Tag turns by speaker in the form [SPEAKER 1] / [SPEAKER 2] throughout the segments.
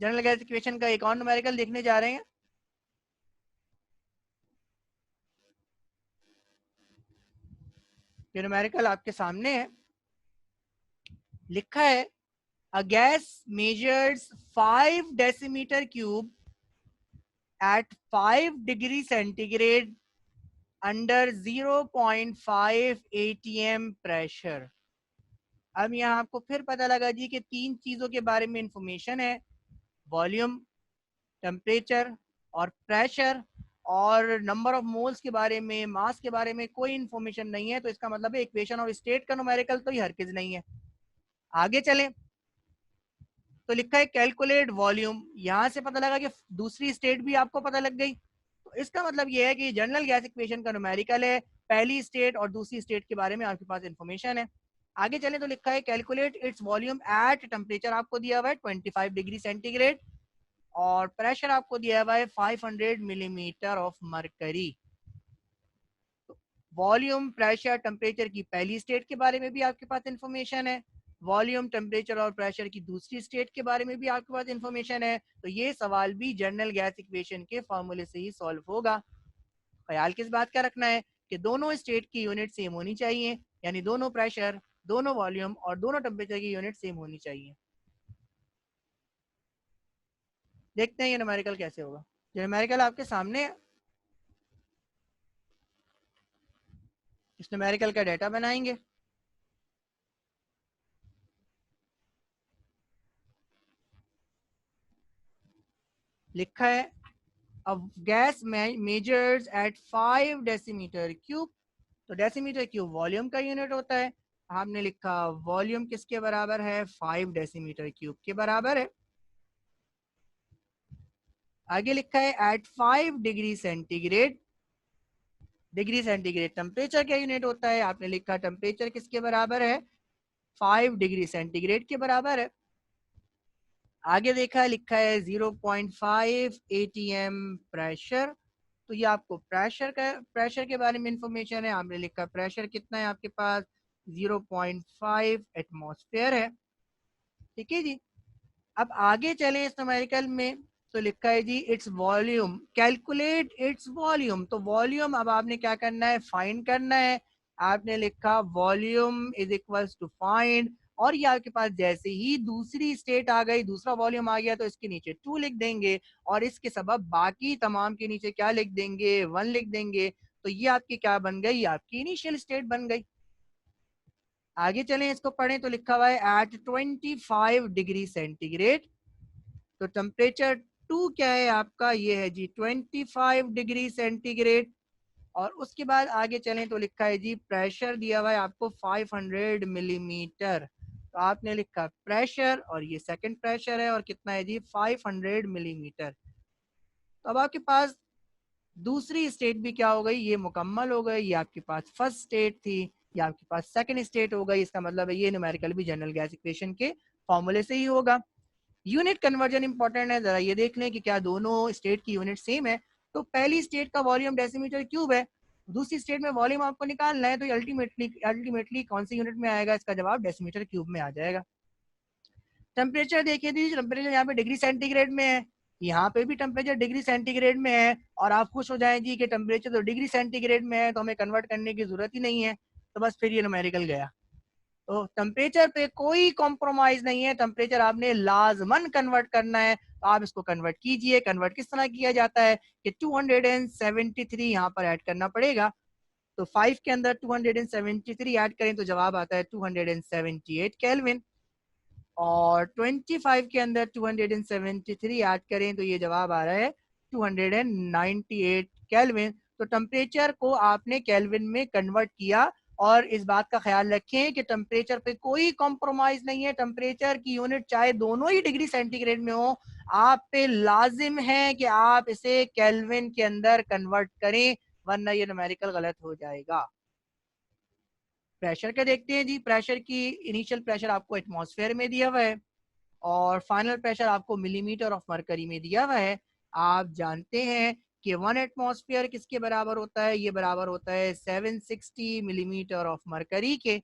[SPEAKER 1] General gas equation का एक और न्यूमेरिकल देखने जा रहे हैं। ये न्यूमेरिकल आपके सामने है, लिखा है a gas measures 5 decimetre cube at 5 degree centigrade under 0.5 atm pressure. अब यहाँ आपको फिर पता लगा जी कि तीन चीजों के बारे में इंफॉर्मेशन है, वॉल्यूम, टेम्परेचर और प्रेशर, और नंबर ऑफ मोल्स के बारे में, मास के बारे में कोई इंफॉर्मेशन नहीं है। तो इसका मतलब है इक्वेशन ऑफ स्टेट का न्यूमेरिकल तो ये हरगिज नहीं है। आगे चलें तो लिखा है कैलकुलेट वॉल्यूम। यहां से पता लगा कि दूसरी स्टेट भी आपको पता लग गई। तो इसका मतलब यह है कि जनरल गैस इक्वेशन का न्यूमेरिकल है, पहली स्टेट और दूसरी स्टेट के बारे में आपके पास इंफॉर्मेशन है। आगे चले तो लिखा है calculate it's volume at, temperature आपको दिया हुआ है 25 डिग्री सेंटीग्रेड और प्रेशर आपको दिया हुआ है 500 millimetre of mercury. Volume, pressure, temperature की पहली स्टेट के बारे में भी आपके पास इंफॉर्मेशन है, वॉल्यूम, टेम्परेचर और प्रेशर की दूसरी स्टेट के बारे में भी आपके पास इंफॉर्मेशन है। तो ये सवाल भी जनरल गैस इक्वेशन के फॉर्मूले से ही सॉल्व होगा। ख्याल किस बात का रखना है कि दोनों स्टेट की यूनिट सेम होनी चाहिए, यानी दोनों प्रेशर, दोनों वॉल्यूम और दोनों टेम्परेचर की यूनिट सेम होनी चाहिए। देखते हैं ये न्यूमेरिकल कैसे होगा। ये न्यूमेरिकल आपके सामने है, इस न्यूमेरिकल का डाटा बनाएंगे। लिखा है अब gas measures at 5 decimetre cube. तो डेसीमीटर क्यूब वॉल्यूम का यूनिट होता है। आपने लिखा वॉल्यूम किसके बराबर है, 5 डेसीमीटर क्यूब के बराबर है। आगे लिखा है at 5 degree centigrade. Degree centigrade temperature का यूनिट होता है। आपने लिखा टेम्परेचर किसके बराबर है, 5 डिग्री सेंटीग्रेड के बराबर है। आगे देखा है, लिखा है 0.5 एटीएम प्रेशर। तो ये आपको प्रेशर के बारे में इंफॉर्मेशन है। आपने लिखा प्रेशर कितना है आपके पास, 0.5 एटमॉस्फेयर है। ठीक है जी। अब आगे चले इस न्यूमेरिकल में तो लिखा है जी it's volume, calculate it's volume. तो वॉल्यूम अब आपने क्या करना है, फाइंड करना है। आपने लिखा volume is equals to find, और ये आपके पास जैसे ही दूसरी स्टेट आ गई, दूसरा वॉल्यूम आ गया, तो इसके नीचे 2 लिख देंगे और इसके सबब बाकी तमाम के नीचे क्या लिख देंगे, 1 लिख देंगे। तो ये आपकी क्या बन गई, आपकी इनिशियल स्टेट बन गई। आगे चलें इसको पढ़ें तो लिखा हुआ है एट 25 डिग्री सेंटीग्रेड। तो टेम्परेचर 2 क्या है आपका, ये है जी 25 डिग्री सेंटीग्रेड। और उसके बाद आगे चलें तो लिखा है जी प्रेशर दिया हुआ है आपको 500 मिलीमीटर। तो आपने लिखा प्रेशर और ये सेकंड प्रेशर है और कितना है जी 500 मिलीमीटर। तो अब आपके पास दूसरी स्टेट भी क्या हो गई, ये मुकम्मल हो गई। ये आपके पास फर्स्ट स्टेट थी, ये आपके पास सेकंड स्टेट हो गई। इसका मतलब है ये न्यूमेरिकल भी जनरल गैस इक्वेशन के फॉर्मूले से ही होगा। यूनिट कन्वर्जन इंपॉर्टेंट है, जरा ये देख लें कि क्या दोनों स्टेट की यूनिट सेम है। तो पहली स्टेट का वॉल्यूम डेसीमीटर क्यूब है, दूसरी स्टेट में वॉल्यूम आपको निकालना है, तो अल्टीमेटली अल्टीमेटली कौन सी यूनिट में आएगा, इसका जवाब डेसीमीटर क्यूब में आ जाएगा। टेम्परेचर देखिए दीजिए, टेम्परेचर यहाँ पे डिग्री सेंटीग्रेड में है, यहाँ पे भी टेम्परेचर डिग्री सेंटीग्रेड में है। और आप खुश हो जाएं जी कि टेम्परेचर तो डिग्री सेंटीग्रेड में है तो हमें कन्वर्ट करने की जरूरत ही नहीं है। तो बस फिर ये न्यूमेरिकल गया। तो टेम्परेचर पे कोई कॉम्प्रोमाइज नहीं है, टेम्परेचर आपने लाजमन कन्वर्ट करना है। तो आप इसको कन्वर्ट कीजिए। कन्वर्ट किस तरह किया जाता है कि 273 यहाँ पर ऐड करना पड़ेगा। तो 5 के अंदर 273 ऐड करें तो जवाब आता है 278 केल्विन, और 25 के अंदर 273 ऐड करें तो ये जवाब आ रहा है 298 केल्विन। तो टेम्परेचर को आपने केल्विन में कन्वर्ट किया। और इस बात का ख्याल रखें कि टेम्परेचर पे कोई कॉम्प्रोमाइज नहीं है। टेम्परेचर की यूनिट चाहे दोनों ही डिग्री सेंटीग्रेड में हो, आप पे लाजिम है कि आप इसे केल्विन के अंदर कन्वर्ट करें, वरना ये न्यूमेरिकल गलत हो जाएगा। प्रेशर का देखते हैं जी। प्रेशर की इनिशियल प्रेशर आपको एटमॉस्फेयर में दिया हुआ है और फाइनल प्रेशर आपको मिलीमीटर ऑफ मरकरी में दिया हुआ है। आप जानते हैं कि 1 एटमॉस्फेयर किसके बराबर होता है, ये बराबर होता है 760 मिलीमीटर ऑफ मरकरी के।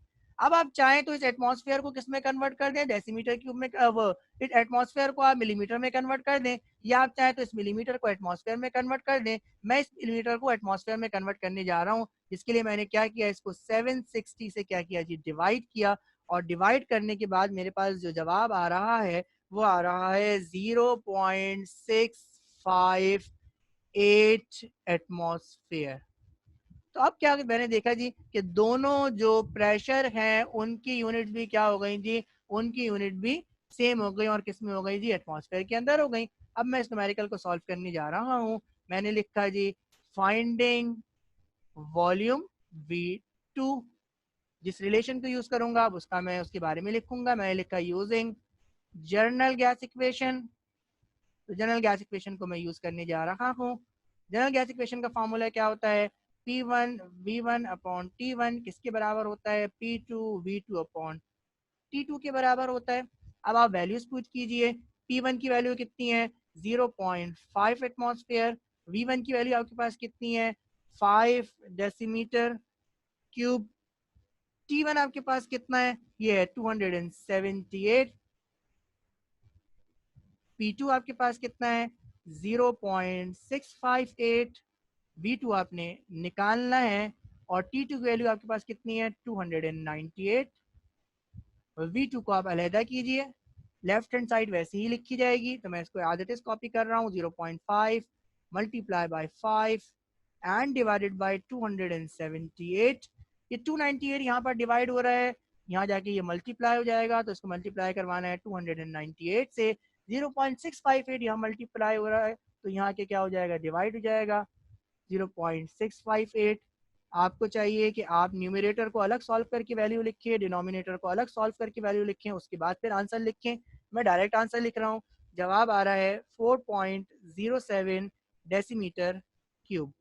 [SPEAKER 1] अब आप चाहें तो इस एटमॉस्फेयर को किस में कन्वर्ट कर दें, डेसीमीटर क्यूब में, वो इस एटमॉस्फेयर को आप मिलीमीटर में कन्वर्ट कर दें, या आप चाहें तो इस मिलीमीटर को एटमॉस्फेयर में कन्वर्ट कर दें। मैं इस मिलीमीटर को एटमॉस्फेयर में कन्वर्ट करने जा रहा हूँ, जिसके लिए मैंने क्या किया, इसको 760 से क्या किया जी, डिवाइड किया, और डिवाइड करने के बाद मेरे पास जो जवाब आ रहा है वो आ रहा है 0.658 एटमॉस्फेयर। तो अब क्या मैंने देखा जी कि दोनों जो प्रेशर हैं उनकी यूनिट भी क्या हो गई जी, उनकी यूनिट भी सेम हो गई, और किस में हो गई जी, एटमॉस्फेयर के अंदर हो गई। अब मैं इस न्यूमेरिकल को सॉल्व करने जा रहा हूँ। मैंने लिखा जी फाइंडिंग वॉल्यूम V2, जिस रिलेशन को यूज करूंगा अब उसका मैं उसके बारे में लिखूंगा। मैंने लिखा यूजिंग जर्नल गैस इक्वेशन। तो जनरल गैस इक्वेशन को मैं यूज करने जा रहा हूँ। जनरल गैस इक्वेशन का फॉर्मूला क्या होता है, P1 V1 अपॉन T1 किसके बराबर होता है, P2 V2 अपॉन T2 के बराबर होता है। अब आप वैल्यूज पुट कीजिए। P1 की वैल्यू कितनी है, 0.5 एटमॉस्फेयर। V1 की वैल्यू आपके पास कितनी है, 5 डेसीमीटर क्यूब। T1 आपके पास कितना है, ये है 278। P2 आपके पास कितना है, 0.658। V2 आपने निकालना है, और T2 की वैल्यू आपके पास कितनी है, 298। V2 को आप अलहदा कीजिए, लेफ्ट हैंड साइड वैसे ही लिखी जाएगी, तो मैं इसको एज इट इज कॉपी कर रहा हूँ। 0.5 multiply by 5 and divided by 278। ये 298 यहाँ पर डिवाइड हो रहा है, यहाँ जाके ये मल्टीप्लाई हो जाएगा, तो इसको मल्टीप्लाई करवाना है 298 से। 0.658 यहाँ मल्टीप्लाई हो रहा है, तो यहाँ के क्या हो जाएगा, डिवाइड हो जाएगा। 0.658। आपको चाहिए कि आप न्यूमरेटर को अलग सॉल्व करके वैल्यू लिखिए, डिनोमिनेटर को अलग सॉल्व करके वैल्यू लिखें, उसके बाद फिर आंसर लिखें। मैं डायरेक्ट आंसर लिख रहा हूँ। जवाब आ रहा है 4.07 डेसीमीटर क्यूब।